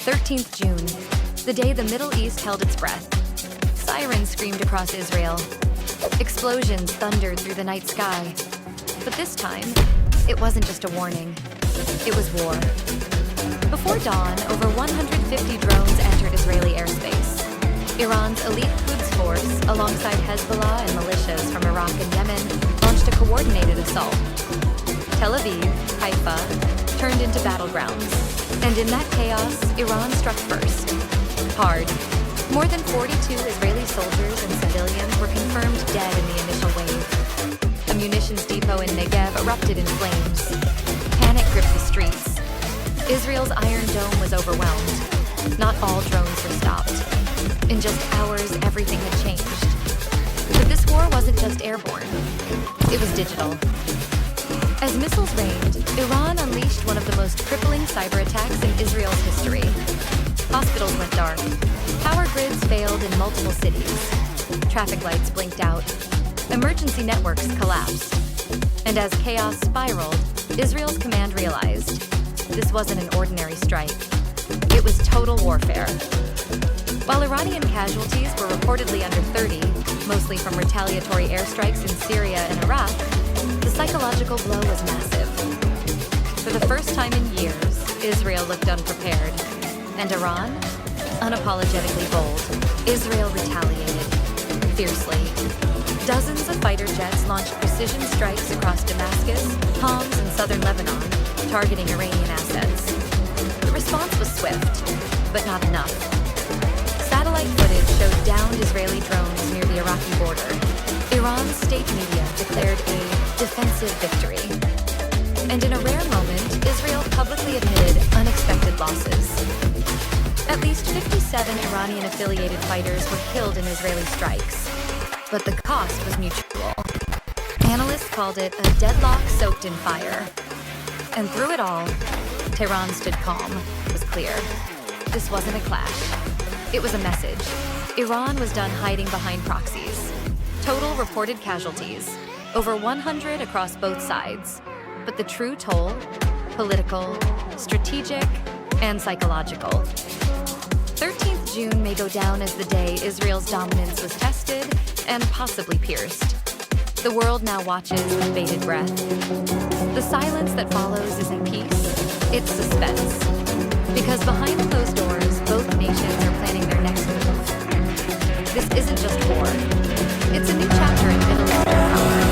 13th June, the day the Middle East held its breath. Sirens screamed across Israel. Explosions thundered through the night sky. But this time, it wasn't just a warning. It was war. Before dawn, over 150 drones entered Israeli airspace. Iran's elite Quds force, alongside Hezbollah and militias from Iraq and Yemen, launched a coordinated assault. Tel Aviv, Haifa, turned into battlegrounds. And in that chaos, Iran struck first. Hard. More than 42 Israeli soldiers and civilians were confirmed dead in the initial wave. A munitions depot in Negev erupted in flames. Panic gripped the streets. Israel's Iron Dome was overwhelmed. Not all drones were stopped. In just hours, everything had changed. But this war wasn't just airborne. It was digital. As missiles rained, Iran unleashed one of the most crippling cyber attacks in Israel's history. Hospitals went dark. Power grids failed in multiple cities. Traffic lights blinked out. Emergency networks collapsed. And as chaos spiraled, Israel's command realized this wasn't an ordinary strike. It was total warfare. While Iranian casualties were reportedly under 30, mostly from retaliatory airstrikes in Syria and Iraq, the psychological blow was massive. For the first time in years, Israel looked unprepared. And Iran? Unapologetically bold. Israel retaliated. Fiercely. Dozens of fighter jets launched precision strikes across Damascus, Homs, and southern Lebanon, targeting Iranian assets. The response was swift, but not enough. Satellite footage showed downed Israeli drones near the Iraqi border. Iran's state media declared a defensive victory. And in a rare moment, Israel publicly admitted unexpected losses. At least 57 Iranian-affiliated fighters were killed in Israeli strikes. But the cost was mutual. Analysts called it a deadlock soaked in fire. And through it all, Tehran stood calm. It was clear. This wasn't a clash. It was a message. Iran was done hiding behind proxies. Total reported casualties, over 100 across both sides. But the true toll, political, strategic, and psychological. 13th June may go down as the day Israel's dominance was tested and possibly pierced. The world now watches with bated breath. The silence that follows isn't peace, it's suspense. Because behind closed doors, both nations are planning their next move. This isn't just war. It's a new chapter in Middle Eastern power.